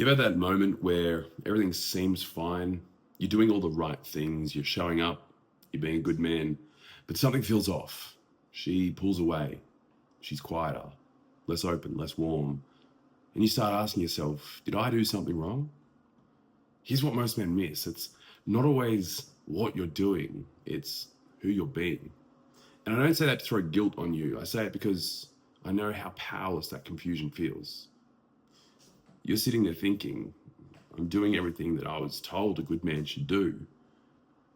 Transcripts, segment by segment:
You've had that moment where everything seems fine, you're doing all the right things, you're showing up, you're being a good man, but something feels off. She pulls away, she's quieter, less open, less warm, and you start asking yourself, did I do something wrong? Here's what most men miss: it's not always what you're doing, it's who you're being. And I don't say that to throw guilt on you, I say it because I know how powerless that confusion feels. You're sitting there thinking, I'm doing everything that I was told a good man should do.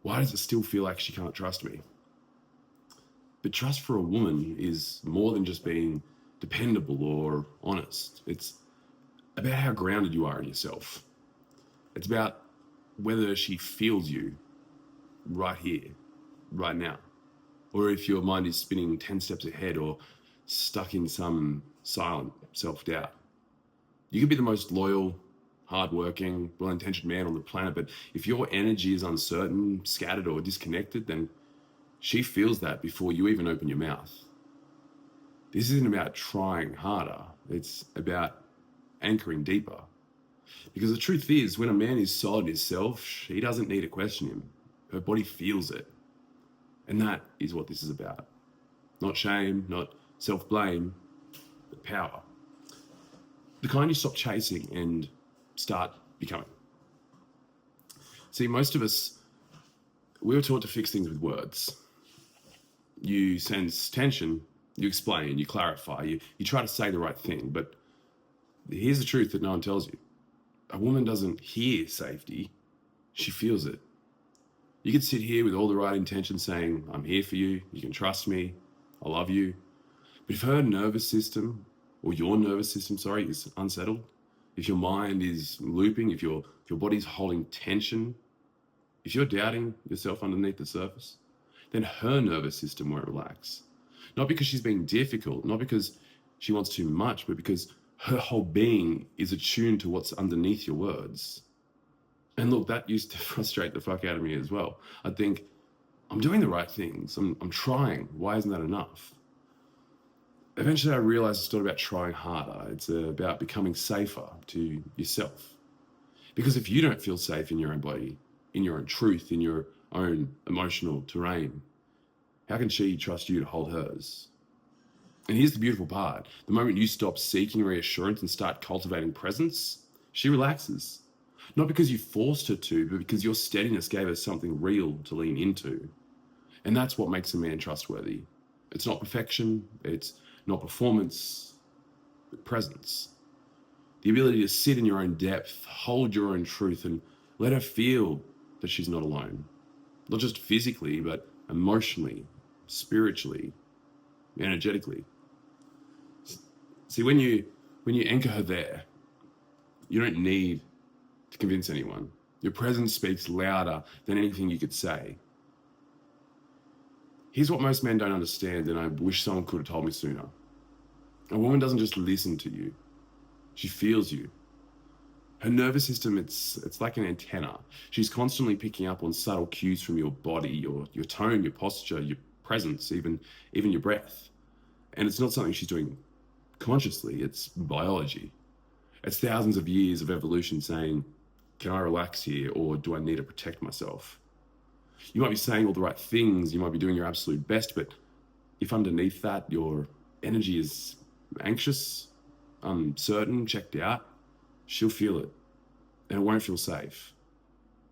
Why does it still feel like she can't trust me? But trust for a woman is more than just being dependable or honest. It's about how grounded you are in yourself. It's about whether she feels you right here, right now, or if your mind is spinning 10 steps ahead or stuck in some silent self-doubt. You could be the most loyal, hardworking, well-intentioned man on the planet, but if your energy is uncertain, scattered, or disconnected, then she feels that before you even open your mouth. This isn't about trying harder. It's about anchoring deeper. Because the truth is, when a man is solid in himself, he doesn't need to question him. Her body feels it. And that is what this is about. Not shame, not self-blame, but power. The kind you stop chasing and start becoming. See, most of us, we were taught to fix things with words. You sense tension, you explain, you clarify, you try to say the right thing. But here's the truth that no one tells you. A woman doesn't hear safety, she feels it. You could sit here with all the right intentions saying, I'm here for you, you can trust me, I love you. But if her nervous system, or your nervous system, is unsettled, if your mind is looping, if your body's holding tension, if you're doubting yourself underneath the surface, then her nervous system won't relax. Not because she's being difficult, not because she wants too much, but because her whole being is attuned to what's underneath your words. And look, that used to frustrate the fuck out of me as well. I'd think, I'm doing the right things, I'm trying, why isn't that enough? Eventually I realized it's not about trying harder, it's about becoming safer to yourself. Because if you don't feel safe in your own body, in your own truth, in your own emotional terrain, how can she trust you to hold hers? And here's the beautiful part. The moment you stop seeking reassurance and start cultivating presence, she relaxes. Not because you forced her to, but because your steadiness gave her something real to lean into. And that's what makes a man trustworthy. It's not perfection, it's not performance, but presence. The ability to sit in your own depth, hold your own truth, and let her feel that she's not alone. Not just physically, but emotionally, spiritually, energetically. See, when you anchor her there, you don't need to convince anyone. Your presence speaks louder than anything you could say. Here's what most men don't understand, and I wish someone could have told me sooner. A woman doesn't just listen to you, she feels you. Her nervous system, it's like an antenna. She's constantly picking up on subtle cues from your body, your tone, your posture, your presence, even your breath. And it's not something she's doing consciously, it's biology. It's thousands of years of evolution saying, can I relax here, or do I need to protect myself? You might be saying all the right things, you might be doing your absolute best, but if underneath that your energy is anxious, uncertain, checked out, she'll feel it, and it won't feel safe.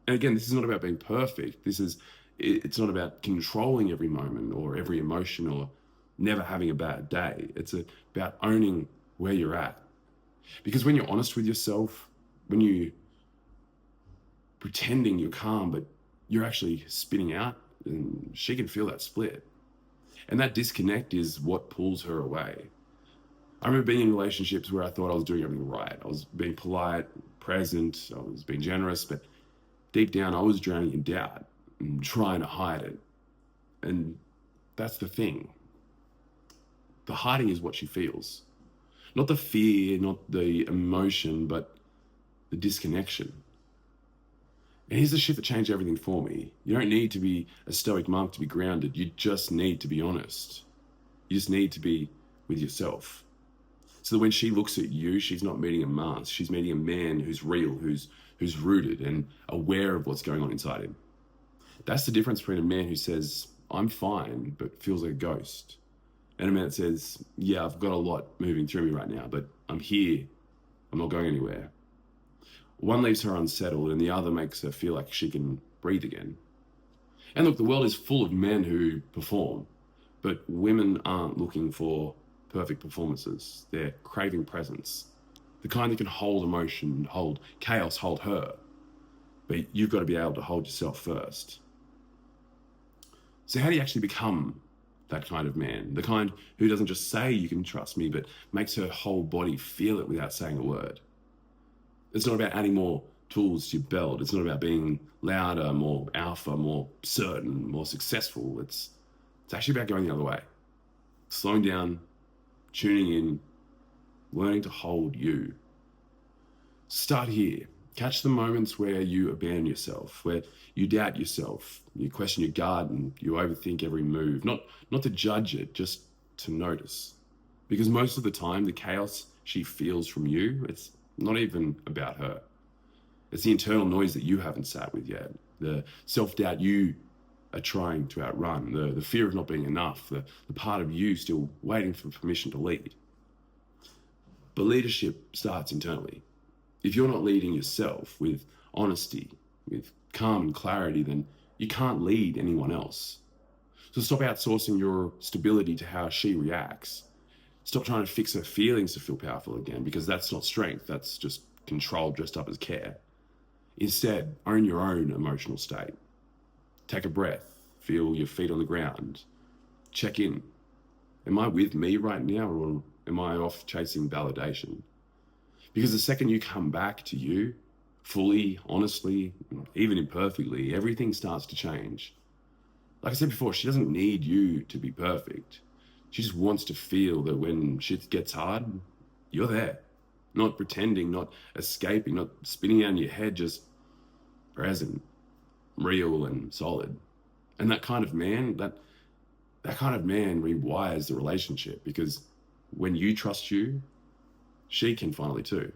And again, this is not about being perfect. It's not about controlling every moment or every emotion or never having a bad day. It's about owning where you're at. Because when you're honest with yourself, when you pretending you're calm, but you're actually spinning out, and she can feel that split. And that disconnect is what pulls her away. I remember being in relationships where I thought I was doing everything right. I was being polite, present, I was being generous, but deep down I was drowning in doubt and trying to hide it. And that's the thing. The hiding is what she feels. Not the fear, not the emotion, but the disconnection. And here's the shit that changed everything for me. You don't need to be a stoic monk to be grounded. You just need to be honest. You just need to be with yourself. So that when she looks at you, she's not meeting a mask. She's meeting a man who's real, who's rooted and aware of what's going on inside him. That's the difference between a man who says, I'm fine, but feels like a ghost, and a man that says, yeah, I've got a lot moving through me right now, but I'm here. I'm not going anywhere. One leaves her unsettled and the other makes her feel like she can breathe again. And look, the world is full of men who perform, but women aren't looking for perfect performances. They're craving presence, the kind that can hold emotion, hold chaos, hold her. But you've got to be able to hold yourself first. So how do you actually become that kind of man? The kind who doesn't just say you can trust me, but makes her whole body feel it without saying a word. It's not about adding more tools to your belt. It's not about being louder, more alpha, more certain, more successful. It's actually about going the other way. Slowing down, tuning in, learning to hold you. Start here. Catch the moments where you abandon yourself, where you doubt yourself, you question your guard and you overthink every move. Not to judge it, just to notice. Because most of the time, the chaos she feels from you, it's not even about her. It's the internal noise that you haven't sat with yet. The self-doubt you are trying to outrun, the fear of not being enough, the part of you still waiting for permission to lead. But leadership starts internally. If you're not leading yourself with honesty, with calm and clarity, then you can't lead anyone else. So stop outsourcing your stability to how she reacts. Stop trying to fix her feelings to feel powerful again, because that's not strength, that's just control dressed up as care. Instead, own your own emotional state. Take a breath, feel your feet on the ground. Check in. Am I with me right now, or am I off chasing validation? Because the second you come back to you, fully, honestly, even imperfectly, everything starts to change. Like I said before, she doesn't need you to be perfect. She just wants to feel that when shit gets hard, you're there. Not pretending, not escaping, not spinning out in your head, just present, real and solid. And that kind of man, that kind of man rewires the relationship, because when you trust you, she can finally too.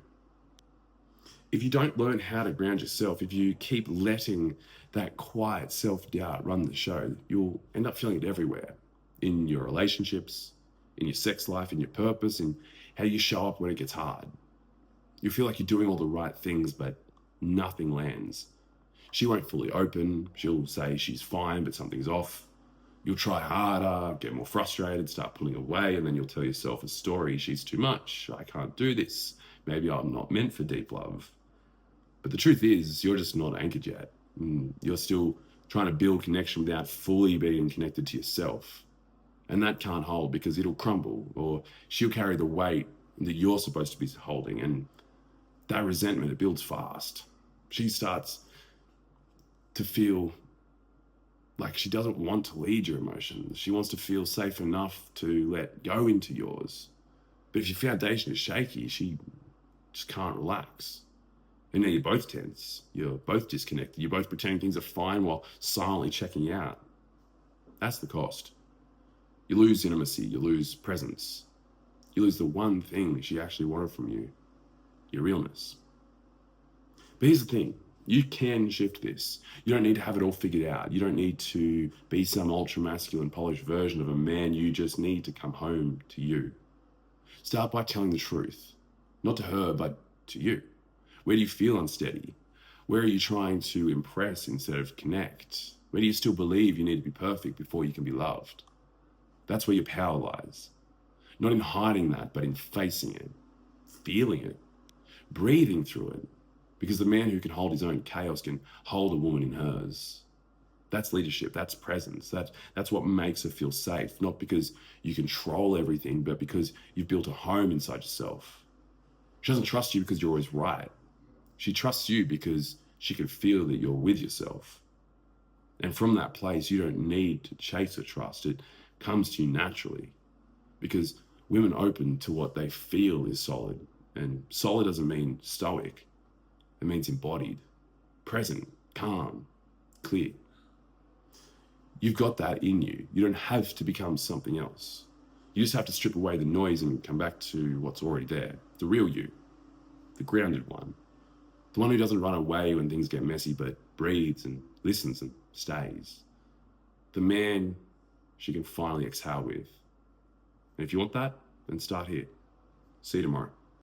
If you don't learn how to ground yourself, if you keep letting that quiet self-doubt run the show, you'll end up feeling it everywhere. In your relationships, in your sex life, in your purpose, in how you show up when it gets hard. You feel like you're doing all the right things, but nothing lands. She won't fully open. She'll say she's fine, but something's off. You'll try harder, get more frustrated, start pulling away, and then you'll tell yourself a story. She's too much. I can't do this. Maybe I'm not meant for deep love. But the truth is, you're just not anchored yet. You're still trying to build connection without fully being connected to yourself. And that can't hold, because it'll crumble, or she'll carry the weight that you're supposed to be holding. And that resentment, it builds fast. She starts to feel like she doesn't want to lead your emotions. She wants to feel safe enough to let go into yours. But if your foundation is shaky, she just can't relax. And now you're both tense. You're both disconnected. You're both pretending things are fine while silently checking out. That's the cost. You lose intimacy. You lose presence. You lose the one thing she actually wanted from you, your realness. But here's the thing. You can shift this. You don't need to have it all figured out. You don't need to be some ultra masculine, polished version of a man. You just need to come home to you. Start by telling the truth, not to her, but to you. Where do you feel unsteady? Where are you trying to impress instead of connect? Where do you still believe you need to be perfect before you can be loved? That's where your power lies. Not in hiding that, but in facing it, feeling it, breathing through it. Because the man who can hold his own chaos can hold a woman in hers. That's leadership, that's presence, that's what makes her feel safe. Not because you control everything, but because you've built a home inside yourself. She doesn't trust you because you're always right. She trusts you because she can feel that you're with yourself. And from that place, you don't need to chase her trust. It comes to you naturally. Because women open to what they feel is solid. And solid doesn't mean stoic. It means embodied, present, calm, clear. You've got that in you. You don't have to become something else. You just have to strip away the noise and come back to what's already there. The real you, the grounded one. The one who doesn't run away when things get messy, but breathes and listens and stays. The man she can finally exhale with. And if you want that, then start here. See you tomorrow.